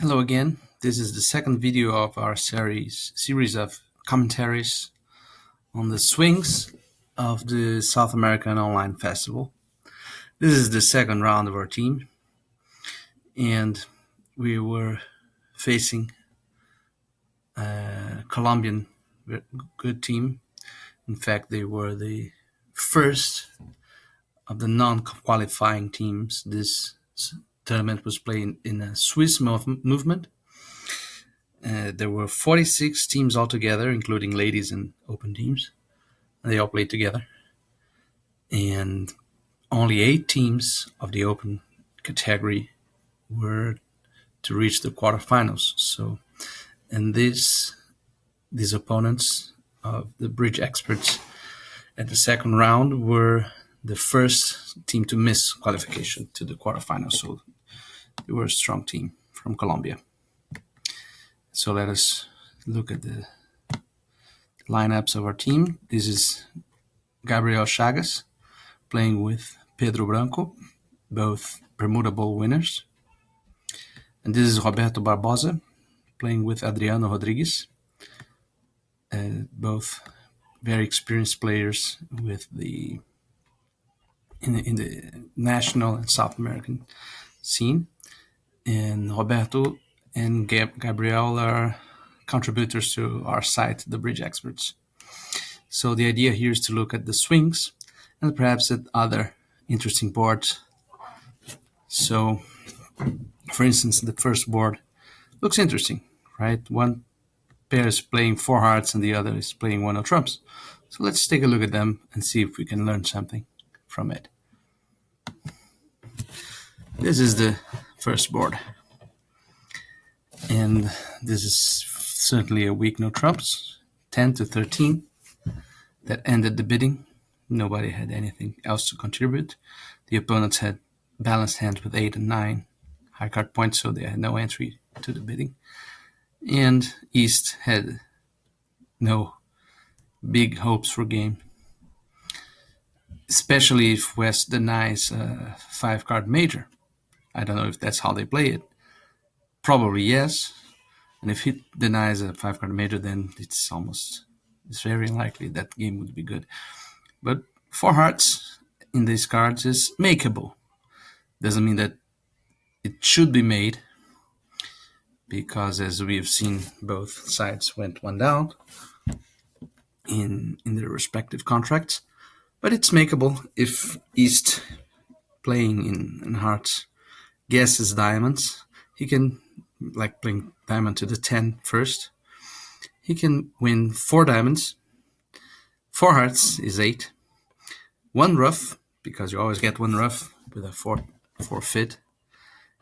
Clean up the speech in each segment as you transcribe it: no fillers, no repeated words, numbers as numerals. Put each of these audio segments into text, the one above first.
Hello again. This is the second video of our series of commentaries on the swings of the South American Online Festival. This is the second round of our team, and we were facing a Colombian good team. In fact, they were the first of the non-qualifying teams. This tournament was played in a Swiss movement. There were 46 teams altogether, including ladies and open teams. They all played together. And only 8 teams of the open category were to reach the quarterfinals. So, and these opponents of the bridge experts at the second round were the first team to miss qualification to the quarterfinals. So they were a strong team from Colombia. So let us look at the lineups of our team. This is Gabriel Chagas playing with Pedro Branco, both Bermuda Bowl winners. And this is Roberto Barbosa playing with Adriano Rodrigues, both very experienced players with in the national and South American scene. And Roberto and Gabriel are contributors to our site, The Bridge Experts. So the idea here is to look at the swings and perhaps at other interesting boards. So, for instance, the first board looks interesting, right? One pair is playing 4 hearts and the other is playing 1 of trumps. So let's take a look at them and see if we can learn something from it. This is the first board. And this is certainly a weak no trumps, 10 to 13. That ended the bidding. Nobody had anything else to contribute. The opponents had balanced hands with 8 and 9 high card points, so they had no entry to the bidding. And East had no big hopes for game, especially if West denies a 5-card major. I don't know if that's how they play it. Probably yes. And if he denies a 5-card major, then it's very unlikely that game would be good. But 4 hearts in these cards is makeable. Doesn't mean that it should be made, because as we've seen, both sides went 1 down in their respective contracts. But it's makeable if East, playing in hearts, guesses diamonds. He can, like playing diamond to the 10 first, he can win 4 diamonds. 4 hearts is 8. 1 rough, because you always get 1 rough with a 4 fit,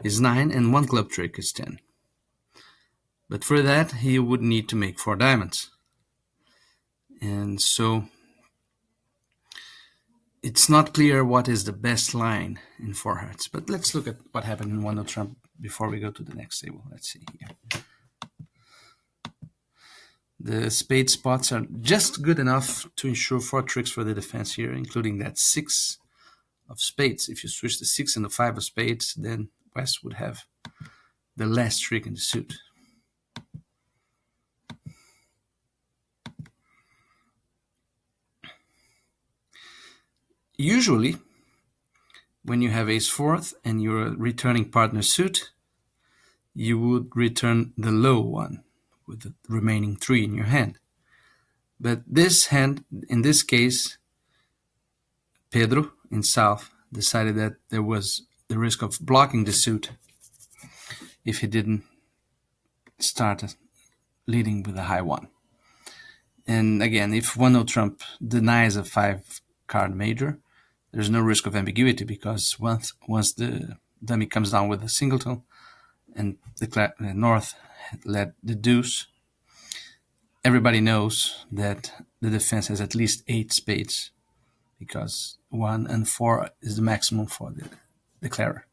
is 9, and 1 club trick is 10. But for that, he would need to make 4 diamonds. And so it's not clear what is the best line in 4 hearts. But let's look at what happened in 1 of trump before we go to the next table. Let's see here. The spade spots are just good enough to ensure 4 tricks for the defense here, including that 6 of spades. If you switch the 6 and the 5 of spades, then West would have the last trick in the suit. Usually, when you have ace-4 and you're a returning partner suit, you would return the low one with the remaining 3 in your hand. But this hand, in this case, Pedro in South decided that there was the risk of blocking the suit if he didn't start leading with a high 1. And again, if 1 no trump denies a 5-card major, there's no risk of ambiguity, because once the dummy comes down with a singleton and the North led the deuce, everybody knows that the defense has at least 8 spades, because 1 and 4 is the maximum for the declarer.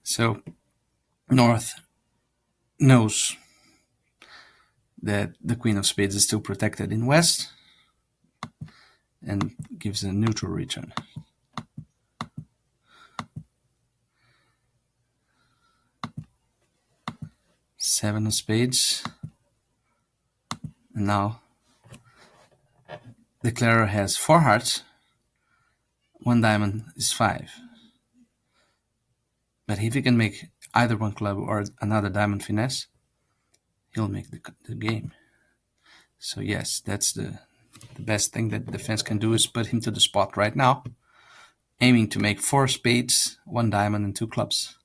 So North knows that the Queen of Spades is still protected in West and gives a neutral return. 7 of spades. And now the declarer has 4 hearts. 1 diamond is 5. But if he can make either one club or another diamond finesse, he'll make the game. So yes, that's the best thing that the defense can do is put him to the spot right now, aiming to make 4 spades, 1 diamond, and 2 clubs.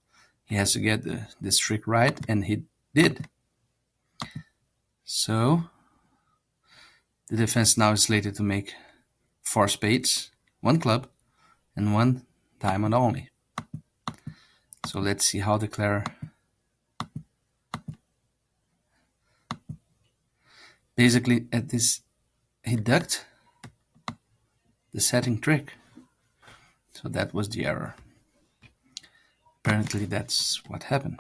He has to get this trick right, and he did. So the defense now is slated to make 4 spades, 1 club, and 1 diamond only. So let's see how the declarer. Basically, at this, he ducked the setting trick. So that was the error. Apparently that's what happened.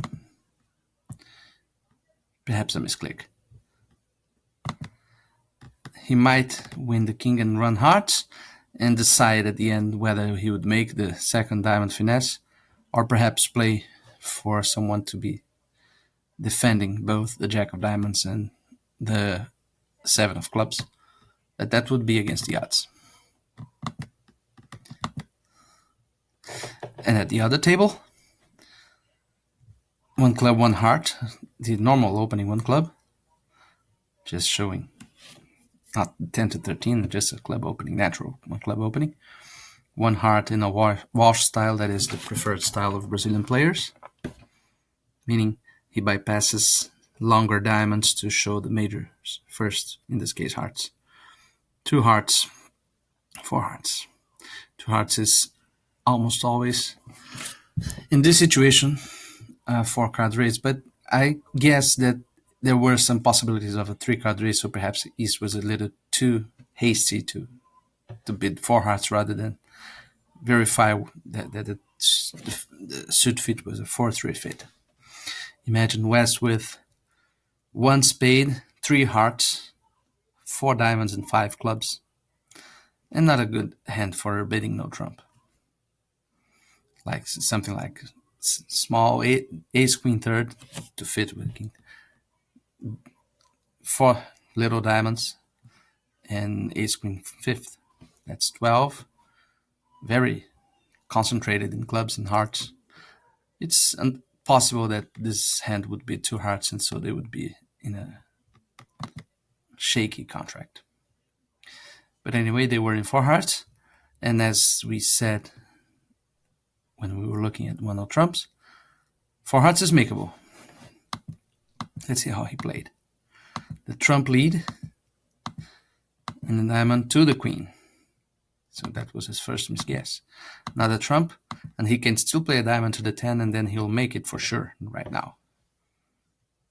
Perhaps a misclick. He might win the king and run hearts and decide at the end whether he would make the second diamond finesse or perhaps play for someone to be defending both the jack of diamonds and the 7 of clubs. But that would be against the odds. And at the other table, 1 club, 1 heart, the normal opening 1 club, just showing not 10 to 13, just a club opening, natural 1 club opening. 1 heart in a wash style, that is the preferred style of Brazilian players, meaning he bypasses longer diamonds to show the majors first, in this case hearts. 2 hearts, 4 hearts. 2 hearts is almost always, in this situation, 4 card raise, but I guess that there were some possibilities of a 3 card raise, so perhaps East was a little too hasty to bid 4 hearts rather than verify that the suit fit was a 4-3 fit. Imagine West with 1 spade, 3 hearts, 4 diamonds, and 5 clubs, and not a good hand for bidding no trump. Like something like small ace queen third to fit with king. 4 little diamonds and ace queen fifth. That's 12. Very concentrated in clubs and hearts. It's possible that this hand would be 2 hearts, and so they would be in a shaky contract. But anyway, they were in 4 hearts, and as we said when we were looking at 1-0 trumps, 4 hearts is makeable. Let's see how he played. The trump lead and the diamond to the queen. So that was his first misguess. Now the trump, and he can still play a diamond to the 10, and then he'll make it for sure right now.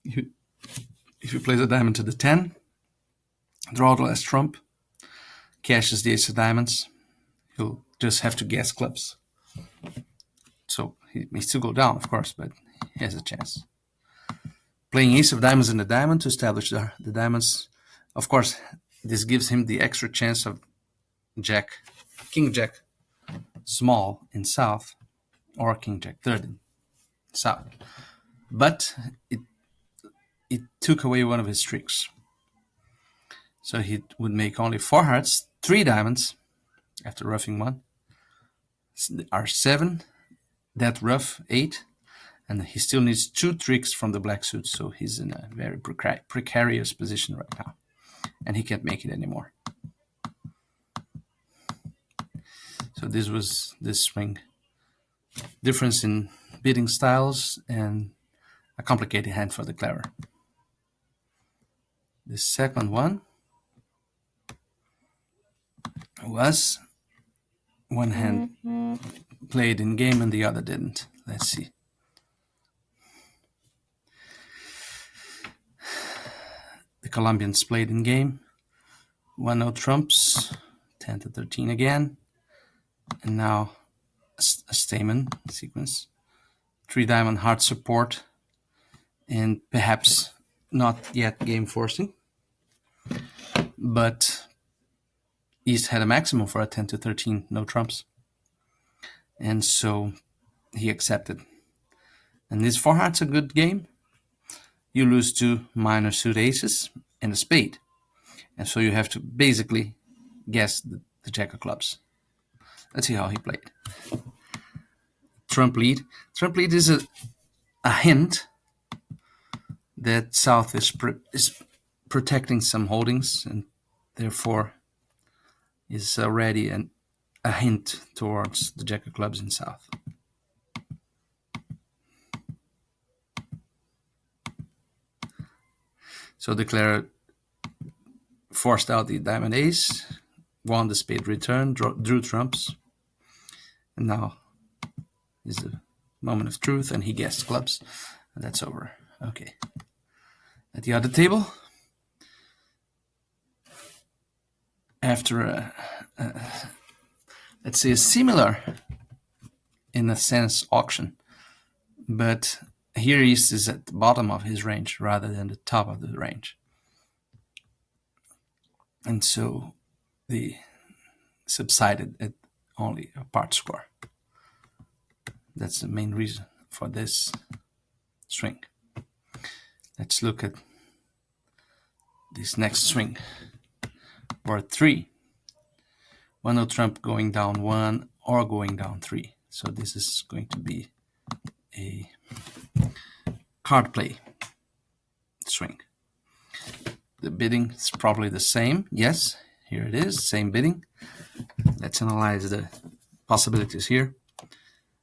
If he plays a diamond to the 10, draw the last trump, cashes the ace of diamonds, he'll just have to guess clubs. So he may still go down, of course, but he has a chance. Playing ace of diamonds in the diamond to establish the diamonds, of course, this gives him the extra chance of king jack small in south, or king jack third in south. But it took away one of his tricks. So he would make only 4 hearts, 3 diamonds after roughing 1, are 7, that rough 8, and he still needs 2 tricks from the black suit, so he's in a very precarious position right now, and he can't make it anymore. So this was this swing. Difference in bidding styles and a complicated hand for the declarer. The second one was one hand played in game and the other didn't. Let's see. The Colombians played in game. 1-0 trumps, 10 to 13 again. And now a stamen sequence. 3 diamond heart support, and perhaps not yet game forcing. But East had a maximum for a 10 to 13 no trumps. And so he accepted. And this 4 hearts a good game. you lose 2 minor suit aces and a spade. And so you have to basically guess the jack of clubs. Let's see how he played. Trump lead. Trump lead is a hint that South is protecting some holdings, and therefore is already a hint towards the jack of clubs in South. So declare forced out the diamond ace, won the spade return, drew trumps, and now is the moment of truth, and he guessed clubs, and that's over. Okay. At the other table, after let's say a similar, in a sense, auction, but here East is at the bottom of his range rather than the top of the range. And so they subsided at only a part score. That's the main reason for this swing. Let's look at this next swing. Board 3. 1-0 trump going down 1 or going down 3. So this is going to be a card play swing. The bidding is probably the same. Yes, here it is, same bidding. Let's analyze the possibilities here.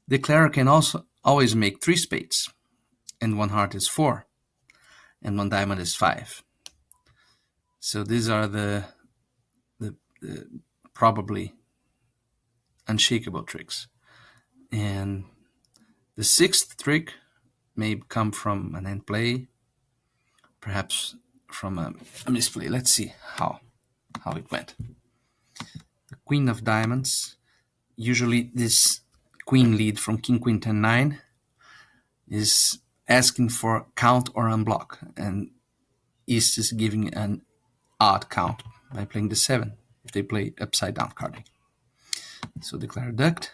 Declarer can also always make 3 spades, and 1 heart is 4, and 1 diamond is 5. So these are the probably unshakable tricks. And the 6th trick may come from an end play, perhaps from a misplay. Let's see how it went. The queen of diamonds. Usually this queen lead from king, queen, 10, 9 is asking for count or unblock, and East is giving an odd count by playing the 7 if they play upside down carding. So declare ducked,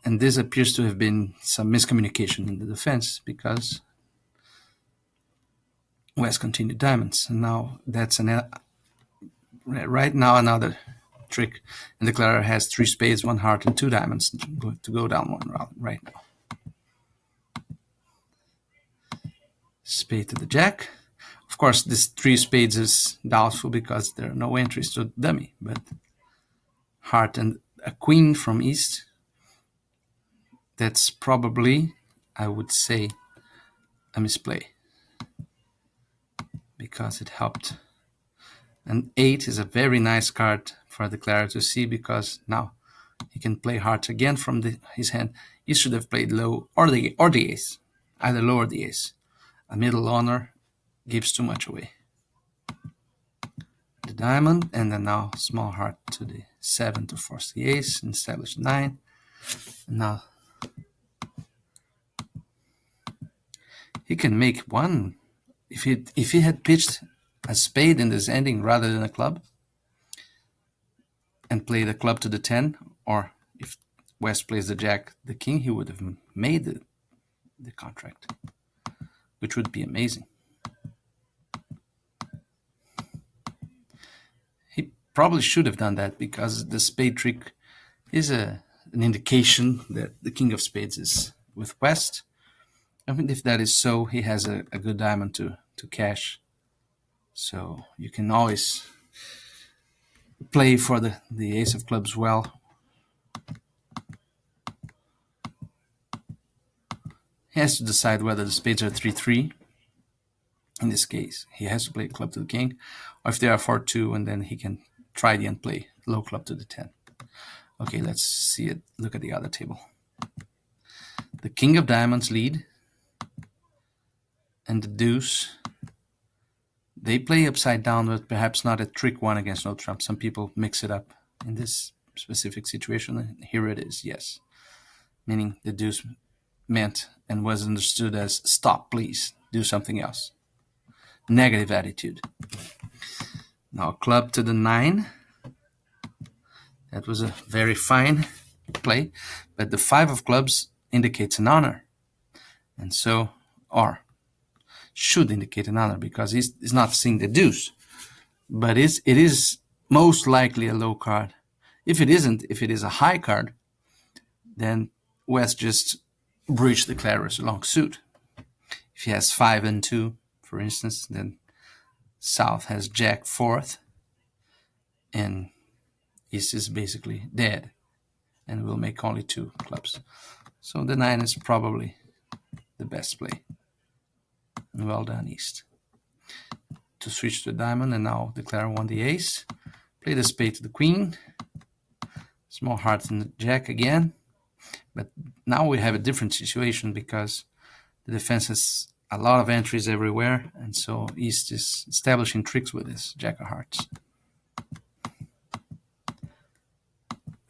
and this appears to have been some miscommunication in the defense because West continued diamonds, and now that's right now another trick. And declarer has 3 spades, 1 heart, and 2 diamonds to go down 1 round right now. Spade to the jack. Of course, this 3 spades is doubtful because there are no entries to dummy, but heart and a queen from East, that's probably, I would say, a misplay because it helped. And 8 is a very nice card for a declarer to see because now he can play hearts again from his hand. He should have played low or the ace, either low or the ace. A middle honor gives too much away. The diamond, and then now small heart to the 7 to force the ace and establish 9. And now he can make 1. If he had pitched a spade in this ending rather than a club and played a club to the 10, or if West plays the jack, the king, he would have made the contract, which would be amazing. He probably should have done that because the spade trick is an indication that the king of spades is with West. I mean, if that is so, he has a good diamond to cash. So you can always play for the ace of clubs well. He has to decide whether the spades are 3-3. In this case, he has to play club to the king, or if they are 4-2, and then he can try the end play, low club to the 10. Okay, let's see it. Look at the other table. The king of diamonds lead, and the deuce. They play upside down, but perhaps not a trick 1 against no trump. Some people mix it up in this specific situation. Here it is, yes. Meaning the deuce meant and was understood as stop, please, do something else. Negative attitude. Now club to the 9. That was a very fine play, but the 5 of clubs indicates an honor. And so, or should indicate an honor because he's not seeing the deuce. But it is most likely a low card. If it isn't, if it is a high card, then West just breached the Clara's long suit. If he has 5 and 2, for instance, then South has Jack 4th, and East is basically dead and will make only 2 clubs. So the 9 is probably the best play. And well done, East. To switch to the diamond, and now the Clara won the ace. Play the spade to the queen. Small heart in the jack again. But now we have a different situation because the defense has a lot of entries everywhere, and so East is establishing tricks with this jack of hearts.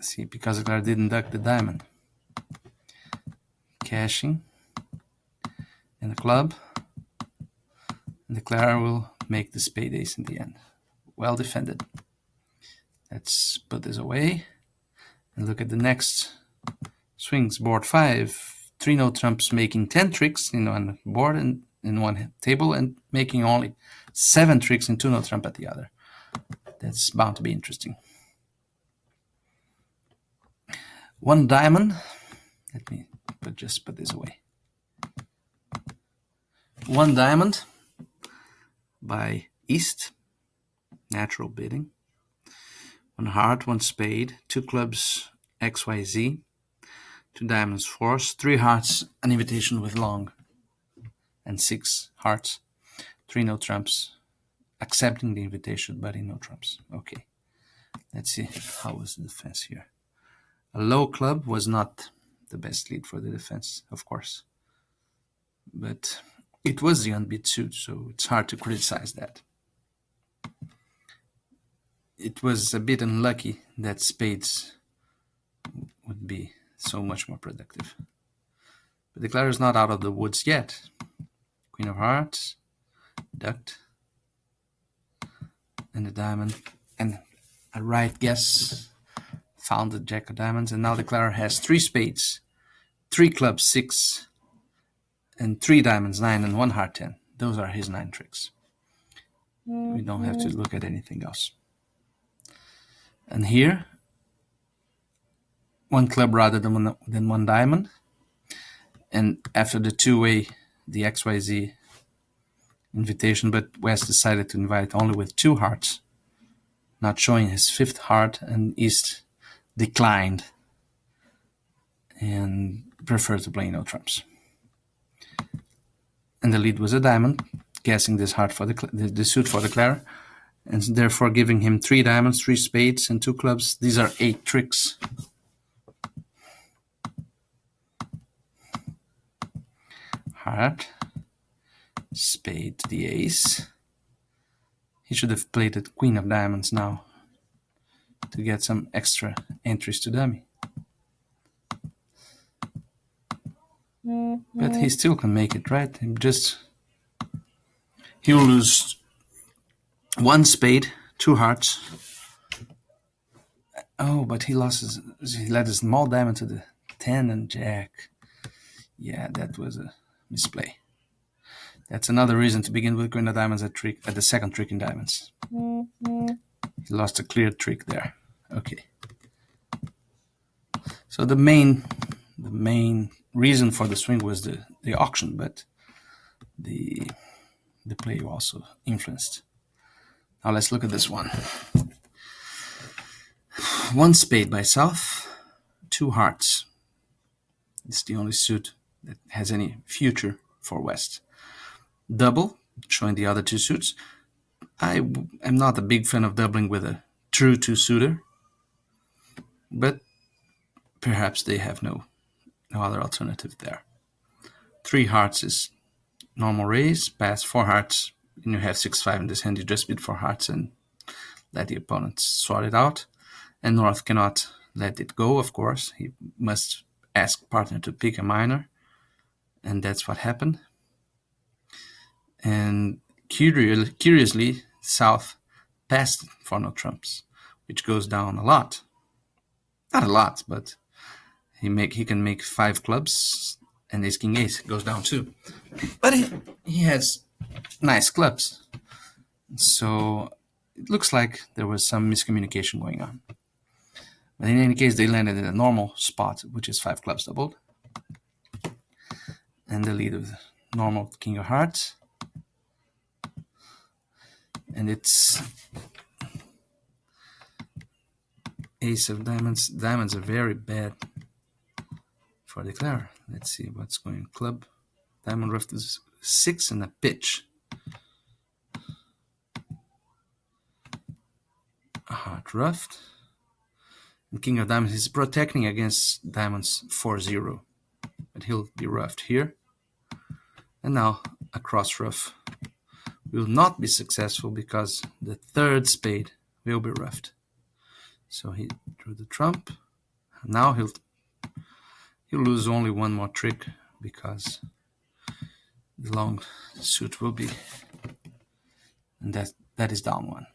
See, because the Clara didn't duck the diamond. Cashing. And the club. And the Clara will make the spade ace in the end. Well defended. Let's put this away and look at the next swings. Board 5, 3-no trumps making 10 tricks on the board and in one table, and making only 7 tricks in 2-no trump at the other. That's bound to be interesting. 1 diamond. Let me just put this away. 1 diamond by East. Natural bidding. 1 heart, 1 spade, 2 clubs XYZ, 2 diamonds force, 3 hearts, an invitation with long, and 6 hearts, 3 no trumps, accepting the invitation but in no trumps. Okay, let's see how was the defense here. A low club was not the best lead for the defense, of course, but it was the unbeat suit, so it's hard to criticize that. It was a bit unlucky that spades would be so much more productive. But the Clara is not out of the woods yet. Queen of hearts, ducked, and the diamond, and a right guess found the jack of diamonds, and now the Clara has 3 spades, 3 clubs 6, and 3 diamonds 9, and 1 heart 10. Those are his 9 tricks. We don't have to look at anything else. And here, 1 club rather than 1 diamond. And after the 2-way, the XYZ invitation, but West decided to invite only with 2 hearts, not showing his 5th heart, and East declined and preferred to play no trumps. And the lead was a diamond, guessing this heart for the suit for the Clara, and therefore giving him 3 diamonds, 3 spades, and 2 clubs. These are 8 tricks. Heart, spade to the ace. He should have played the queen of diamonds now to get some extra entries to dummy. But he still can make it, right? He'll lose 1 spade, 2 hearts. Oh, but he let his small diamond to the 10 and jack. Yeah, that was a misplay. That's another reason to begin with queen of diamonds at the second trick in diamonds. He lost a clear trick there. Okay. So the main reason for the swing was the auction, but the play also influenced. Now let's look at this one. 1 spade by South, 2 hearts. It's the only suit that has any future for West. Double, showing the other 2 suits. I am not a big fan of doubling with a true 2-suiter, but perhaps they have no other alternative there. 3 hearts is normal raise, pass 4 hearts, and you have 6-5 in this hand. You just bid 4 hearts and let the opponent sort it out. And North cannot let it go, of course. He must ask partner to pick a minor, and that's what happened. And curiously, South passed for no trumps, which goes down a lot. Not a lot, but he can make 5 clubs, and ace king ace goes down too. But he has nice clubs. So it looks like there was some miscommunication going on. But in any case, they landed in a normal spot, which is 5 clubs doubled. And the lead of the normal king of hearts. And it's ace of diamonds. Diamonds are very bad for declare. Let's see what's going on. Club. Diamond ruffed is 6 and a pitch. A heart ruffed. And king of diamonds is protecting against diamonds 4-0. But he'll be ruffed here. And now a cross ruff will not be successful because the third spade will be ruffed. So he drew the trump. Now he'll lose only one more trick because the long suit will be, and that is down one.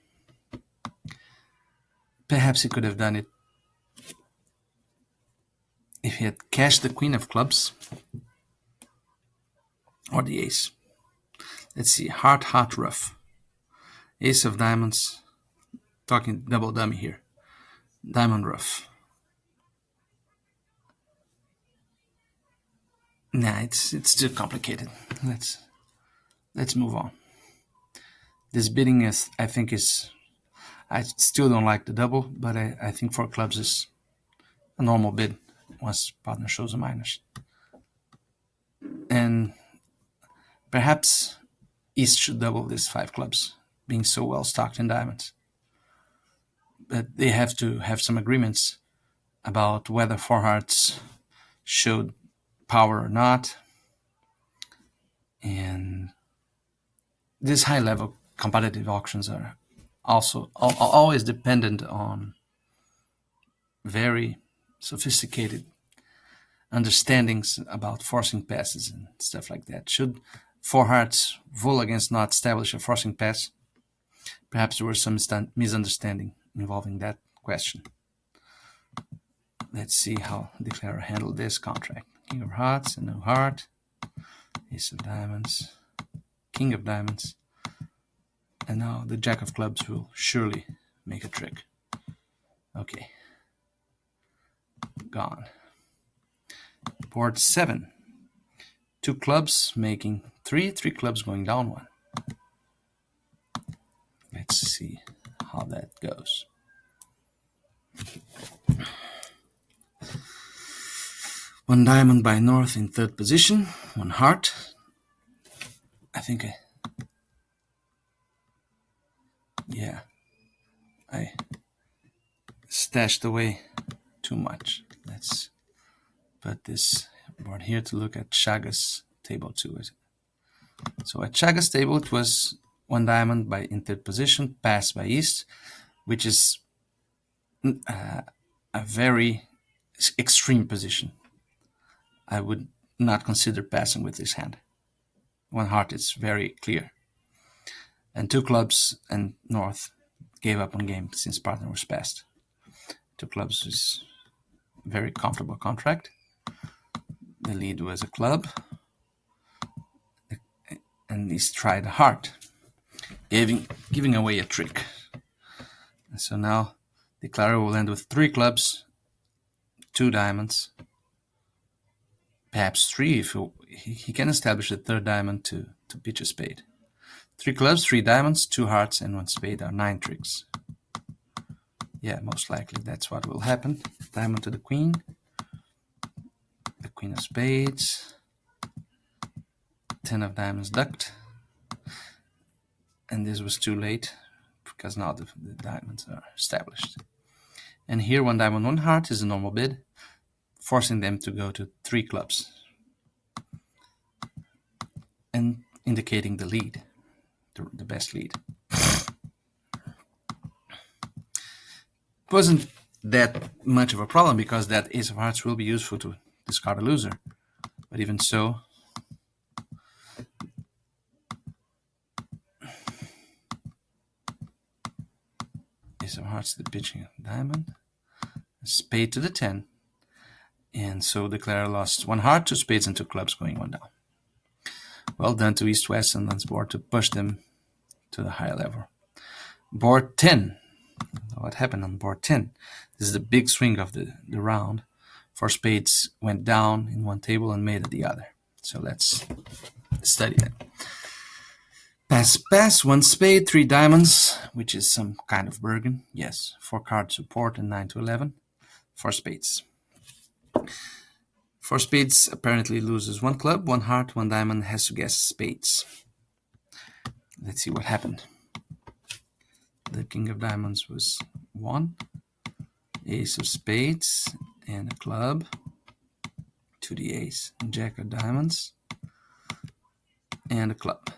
Perhaps he could have done it if he had cashed the queen of clubs or the ace. Let's see, heart, heart, ruff. Ace of diamonds, talking double dummy here. Diamond ruff. Nah, it's too complicated. Let's move on. This bidding is, I still don't like the double, but I think 4 clubs is a normal bid once partner shows a minus. And perhaps East should double these 5 clubs, being so well stocked in diamonds. But they have to have some agreements about whether 4 hearts showed power or not. And these high-level competitive auctions are also always dependent on very sophisticated understandings about forcing passes and stuff like that. Should 4 hearts full against not establish a forcing pass? Perhaps there was some misunderstanding involving that question. Let's see how declarer handled this contract. King of hearts and no heart. Ace of diamonds. King of diamonds. And now the jack of clubs will surely make a trick. Okay. Gone. Board 7. 2 clubs making 3. 3 clubs going down 1. Let's see how that goes. One diamond by North in 3rd position. 1 heart. I think I stashed away too much. Let's put this board here to look at Chaga's table too. So at Chaga's table, it was 1 diamond in 3rd position, pass by East, which is a very extreme position. I would not consider passing with this hand. 1 heart is very clear. And 2 clubs and North gave up on game since partner was passed. 2 clubs is a very comfortable contract. The lead was a club. And East tried a heart, giving away a trick. And so now declarer will end with 3 clubs, 2 diamonds, perhaps 3 if he can establish a 3rd diamond to pitch a spade. 3 clubs, 3 diamonds, 2 hearts, and 1 spade are 9 tricks. Yeah, most likely that's what will happen. Diamond to the queen of spades, 10 of diamonds ducked, and this was too late because now the diamonds are established. And here 1 diamond, 1 heart is a normal bid, forcing them to go to 3 clubs and indicating the lead, the best lead. It wasn't that much of a problem because that ace of hearts will be useful to discard a loser. But even so, ace of hearts, the pitching diamond, spade to the 10. And so declarer lost 1 heart, 2 spades, and 2 clubs going 1 down. Well done to East West and Lens board to push them to the higher level. Board 10. What happened on board 10? This is the big swing of the round. 4 spades went down in one table and made it the other. So let's study that. Pass, pass, 1 spade, 3 diamonds, which is some kind of bargain. Yes, 4 card support and 9 to 11. 4 spades. 4 spades apparently loses 1 club, 1 heart, 1 diamond, has to guess spades. Let's see what happened. The king of diamonds was 1, ace of spades, and a club to the ace, and jack of diamonds, and a club.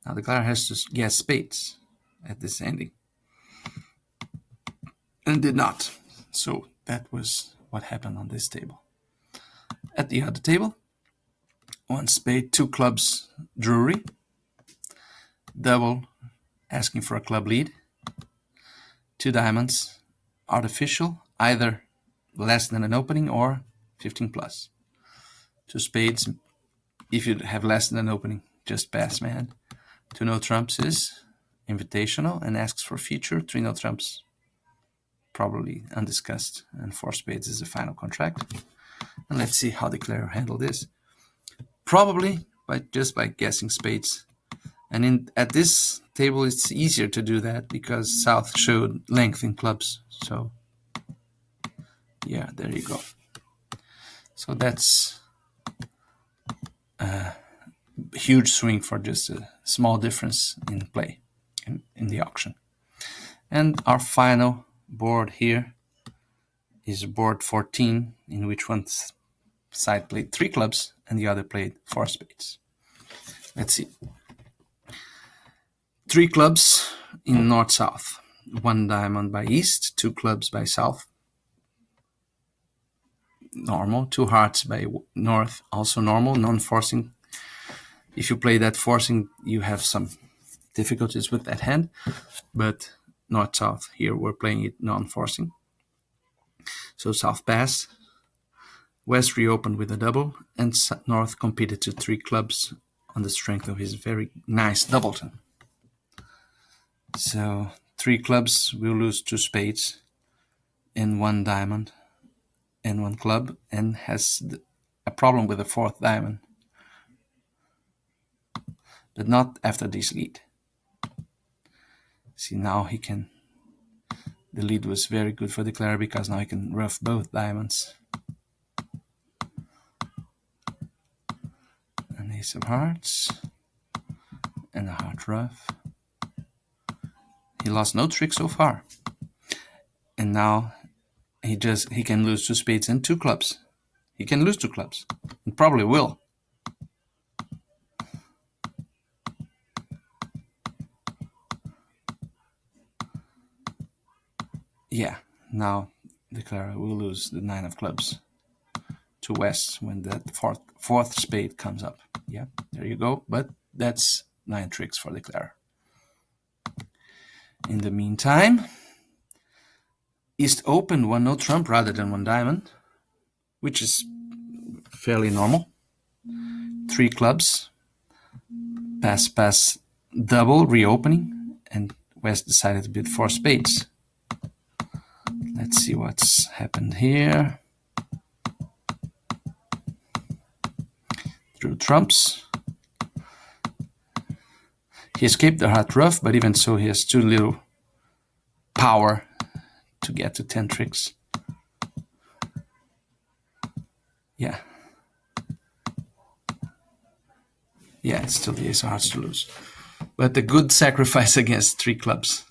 Now the declarer has to guess spades at this ending, and did not. So that was what happened on this table. At the other table, 1 spade, 2 clubs, Drury, double, asking for a club lead, 2 diamonds, artificial, either less than an opening or 15 plus. 2 spades, if you have less than an opening, just pass, man. 2 no trumps is invitational and asks for feature. 3 no trumps, probably undiscussed, and 4 spades is the final contract. And let's see how the declarer handled this. Probably just by guessing spades. And at this table, it's easier to do that because South showed length in clubs. So, yeah, there you go. So that's a huge swing for just a small difference in play in the auction. And our final board here is board 14, in which one side played 3 clubs and the other played 4 spades. Let's see. 3 clubs in north-south, 1 diamond by east, 2 clubs by south, normal, 2 hearts by north, also normal, non-forcing. If you play that forcing, you have some difficulties with that hand, but north-south here we're playing it non-forcing. So south pass, west reopened with a double, and north competed to 3 clubs on the strength of his very nice doubleton. So 3 clubs will lose 2 spades and 1 diamond and 1 club, and has a problem with the 4th diamond, but not after this lead. See, now he can, the lead was very good for the declarer because now he can ruff both diamonds. An ace of hearts and a heart ruff. He lost no trick so far, and now he can lose 2 spades and 2 clubs. He can lose 2 clubs, and probably will. Yeah, now the declarer will lose the 9 of clubs to west when that fourth spade comes up. Yeah, there you go. But that's 9 tricks for the declarer. In the meantime, East opened 1 no trump rather than 1 diamond, which is fairly normal. 3 clubs, pass, pass, double, reopening, and West decided to bid 4 spades. Let's see what's happened here. Through trumps. He escaped the heart ruff, but even so, he has too little power to get to 10 tricks. Yeah. Yeah, it's still the ace of hearts to lose. But a good sacrifice against 3 clubs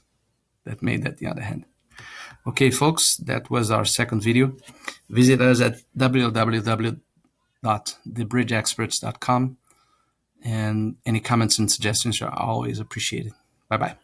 that made that the other hand. Okay, folks, that was our second video. Visit us at www.thebridgeexperts.com, and any comments and suggestions are always appreciated. Bye-bye.